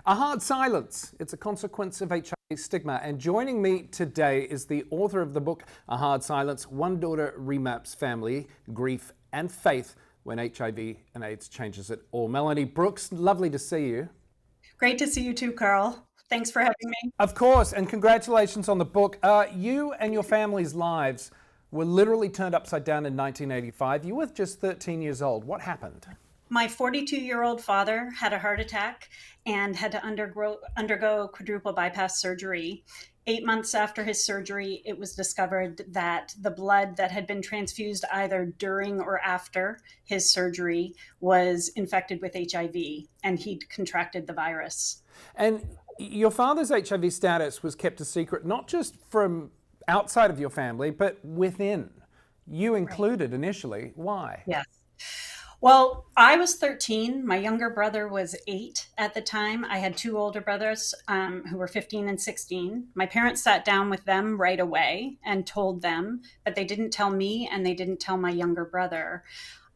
A hard silence. It's a consequence of HIV stigma. And joining me today is the author of the book, A Hard Silence, One Daughter Remaps Family, Grief and Faith when HIV and AIDS Changes It All. Melanie Brooks, lovely to see you. Great to see you too, Karl. Thanks for having me. Of course, and congratulations on the book. You and your family's lives were literally turned upside down in 1985. You were just 13 years old. What happened? My 42-year-old father had a heart attack and had to undergo quadruple bypass surgery. 8 months after his surgery, it was discovered that the blood that had been transfused either during or after his surgery was infected with HIV, and he'd contracted the virus. And your father's HIV status was kept a secret, not just from outside of your family, but within. You included initially. Why? Yes. Well, I was 13. My younger brother was 8 at the time. I had two older brothers who were 15 and 16. My parents sat down with them right away and told them, but they didn't tell me and they didn't tell my younger brother.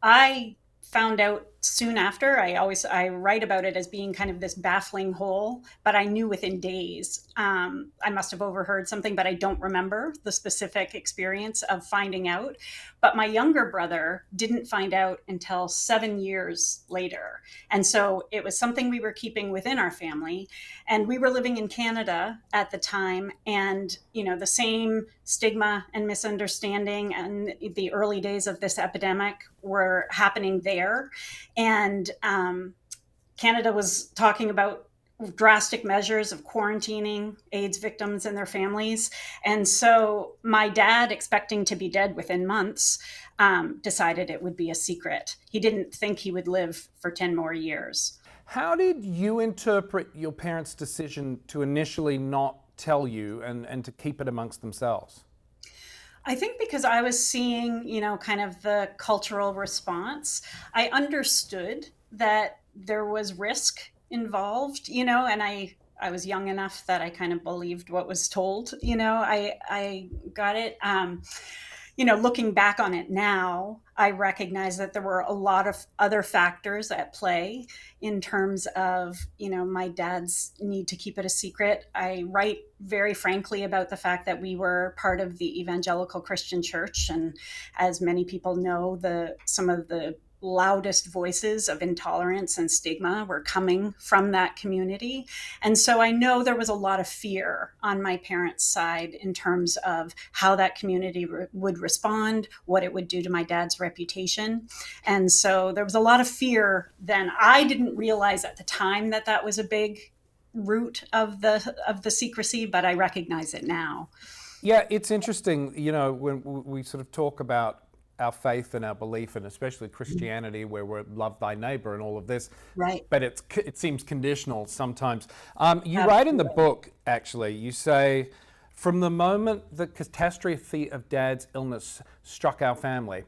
I found out soon after. I write about it as being kind of this baffling hole, but I knew within days. I must have overheard something, but I don't remember the specific experience of finding out. But my younger brother didn't find out until 7 years later. And so it was something we were keeping within our family. And we were living in Canada at the time. And, the same stigma and misunderstanding and the early days of this epidemic were happening there. And Canada was talking about drastic measures of quarantining AIDS victims and their families. And so my dad, expecting to be dead within months, decided it would be a secret. He didn't think he would live for 10 more years. How did you interpret your parents' decision to initially not tell you and to keep it amongst themselves? I think because I was seeing, kind of the cultural response, I understood that there was risk involved, and I was young enough that I kind of believed what was told, I got it. Looking back on it now, I recognize that there were a lot of other factors at play in terms of, my dad's need to keep it a secret. I write very frankly about the fact that we were part of the evangelical Christian church. And as many people know, some of the loudest voices of intolerance and stigma were coming from that community. And so I know there was a lot of fear on my parents' side in terms of how that community would respond, what it would do to my dad's reputation. And so there was a lot of fear then. I didn't realize at the time that that was a big root of the secrecy, but I recognize it now. Yeah, it's interesting, when we sort of talk about our faith and our belief, and especially Christianity, where we're love thy neighbor and all of this. Right. But it seems conditional sometimes. You write in the book, actually, you say, from the moment the catastrophe of Dad's illness struck our family,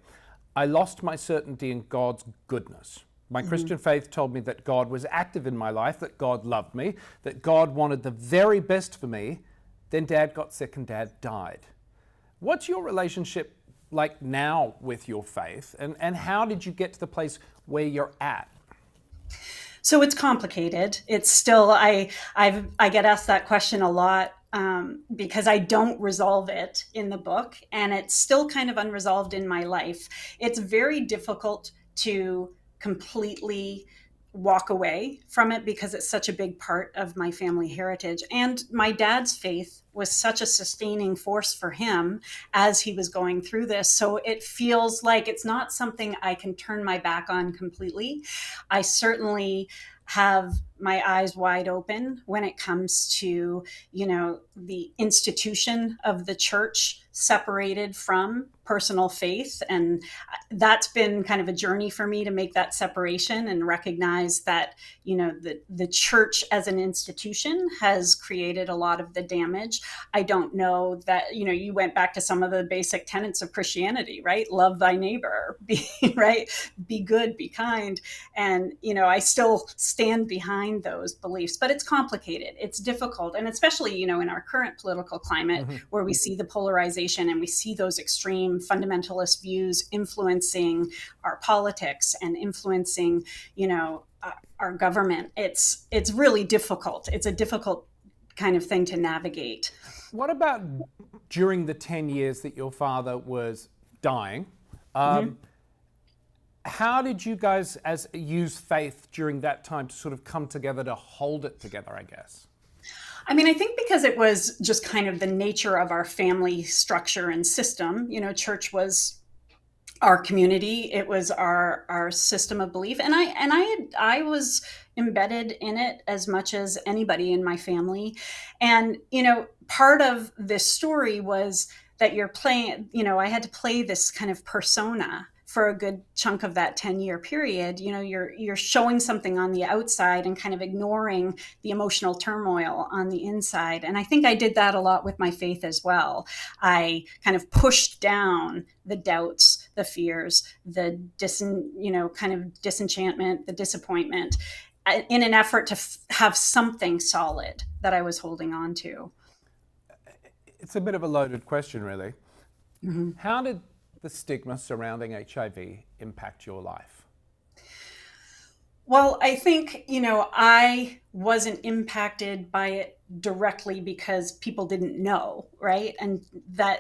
I lost my certainty in God's goodness. My Christian faith told me that God was active in my life, that God loved me, that God wanted the very best for me. Then Dad got sick and Dad died. What's your relationship like now with your faith, and how did you get to the place where you're at? So it's complicated. It's still, I get asked that question a lot because I don't resolve it in the book, and it's still kind of unresolved in my life. It's very difficult to completely walk away from it because it's such a big part of my family heritage. And my dad's faith was such a sustaining force for him as he was going through this. So it feels like it's not something I can turn my back on completely. I certainly have my eyes wide open when it comes to, the institution of the church separated from personal faith. And that's been kind of a journey for me to make that separation and recognize that, the church as an institution has created a lot of the damage. I don't know that, you went back to some of the basic tenets of Christianity, right? Love thy neighbor, be good, be kind. And, I still stand behind those beliefs, but it's complicated. It's difficult. And especially, in our current political climate where we see the polarization and we see those extreme fundamentalist views influencing our politics and influencing, our government. It's really difficult. It's a difficult kind of thing to navigate. What about during the 10 years that your father was dying? Mm-hmm. How did you guys use faith during that time to sort of come together to hold it together, I guess? I mean, I think because it was just kind of the nature of our family structure and system, church was our community. It was our system of belief. And I was embedded in it as much as anybody in my family. And, part of this story was that you're playing, I had to play this kind of persona for a good chunk of that 10-year period. You're showing something on the outside and kind of ignoring the emotional turmoil on the inside. And I think I did that a lot with my faith as well. I kind of pushed down the doubts, the fears, the kind of disenchantment, the disappointment, in an effort to have something solid that I was holding on to. It's a bit of a loaded question, really. Mm-hmm. How did the stigma surrounding HIV impact your life? Well, I think, I wasn't impacted by it directly because people didn't know, right? And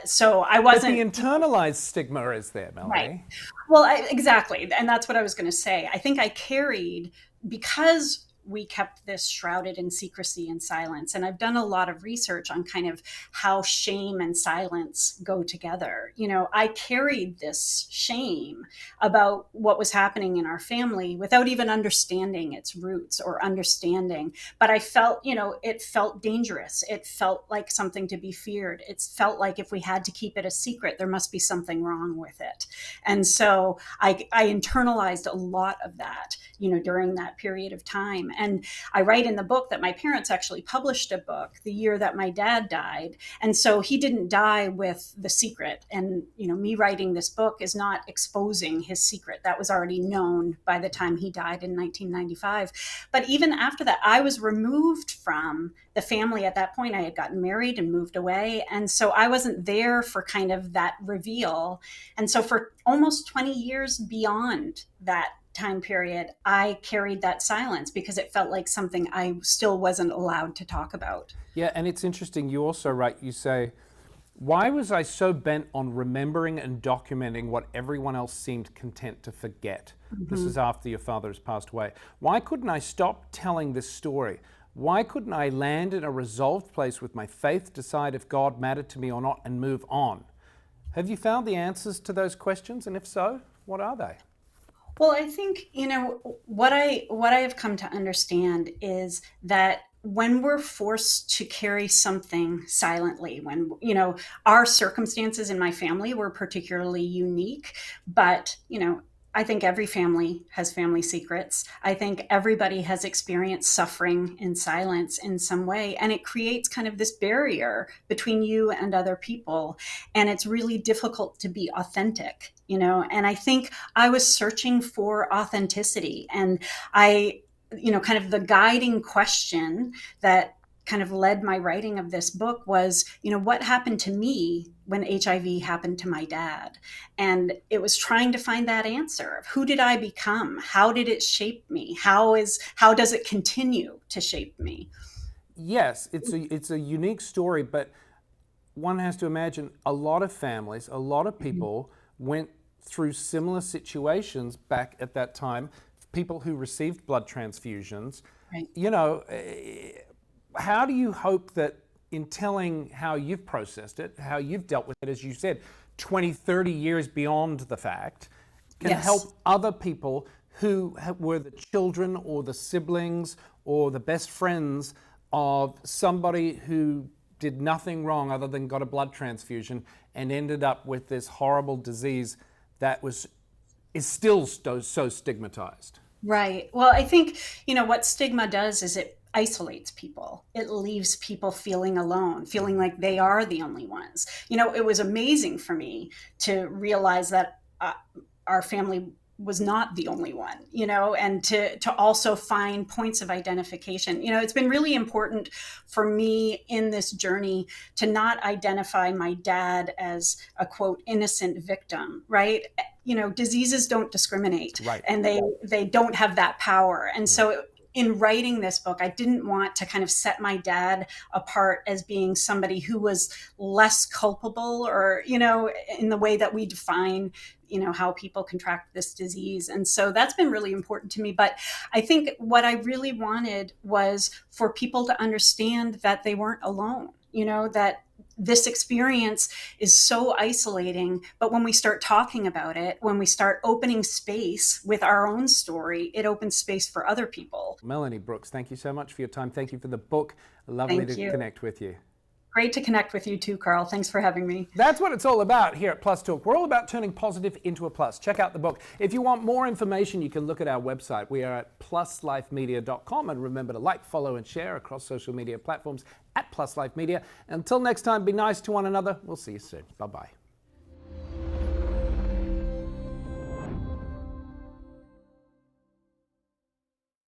so I wasn't. But the internalized stigma is there, Right. Melanie. Well, exactly. And that's what I was going to say. I think I carried, because we kept this shrouded in secrecy and silence. And I've done a lot of research on kind of how shame and silence go together. I carried this shame about what was happening in our family without even understanding its roots or understanding. But I felt, it felt dangerous. It felt like something to be feared. It felt like if we had to keep it a secret, there must be something wrong with it. And so I internalized a lot of that, during that period of time. And I write in the book that my parents actually published a book the year that my dad died. And so he didn't die with the secret. And, me writing this book is not exposing his secret. That was already known by the time he died in 1995. But even after that, I was removed from the family at that point. I had gotten married and moved away. And so I wasn't there for kind of that reveal. And so for almost 20 years beyond that time period, I carried that silence because it felt like something I still wasn't allowed to talk about. Yeah, and it's interesting. You also write, you say, why was I so bent on remembering and documenting what everyone else seemed content to forget? Mm-hmm. This is after your father has passed away. Why couldn't I stop telling this story? Why couldn't I land in a resolved place with my faith, decide if God mattered to me or not, and move on? Have you found the answers to those questions? And if so, what are they? Well, I think, what I have come to understand is that when we're forced to carry something silently, when, our circumstances in my family were particularly unique, but, I think every family has family secrets. I think everybody has experienced suffering in silence in some way, and it creates kind of this barrier between you and other people. And it's really difficult to be authentic, and I think I was searching for authenticity. And kind of the guiding question that kind of led my writing of this book was, what happened to me when HIV happened to my dad? And it was trying to find that answer of who did I become? How did it shape me? How does it continue to shape me? Yes, it's a unique story, but one has to imagine a lot of families, a lot of people went through similar situations back at that time. People who received blood transfusions, right. How do you hope that in telling how you've processed it, how you've dealt with it, as you said, 20, 30 years beyond the fact, can Yes. help other people who were the children or the siblings or the best friends of somebody who did nothing wrong other than got a blood transfusion and ended up with this horrible disease that is still so stigmatized? Right. Well, I think, what stigma does is it isolates people. It leaves people feeling alone, feeling like they are the only ones. It was amazing for me to realize that our family was not the only one, and to also find points of identification. It's been really important for me in this journey to not identify my dad as a quote innocent victim, right? diseases don't discriminate, Right. and they don't have that power. And so in writing this book, I didn't want to kind of set my dad apart as being somebody who was less culpable, or, in the way that we define, how people contract this disease. And so that's been really important to me. But I think what I really wanted was for people to understand that they weren't alone, that this experience is so isolating, but when we start talking about it, when we start opening space with our own story, it opens space for other people. Melanie Brooks, thank you so much for your time. Thank you for the book. Lovely to connect with you. Great to connect with you too, Karl. Thanks for having me. That's what it's all about here at Plus Talk. We're all about turning positive into a plus. Check out the book. If you want more information, you can look at our website. We are at pluslifemedia.com. And remember to like, follow, and share across social media platforms at Plus Life Media. Until next time, be nice to one another. We'll see you soon. Bye-bye.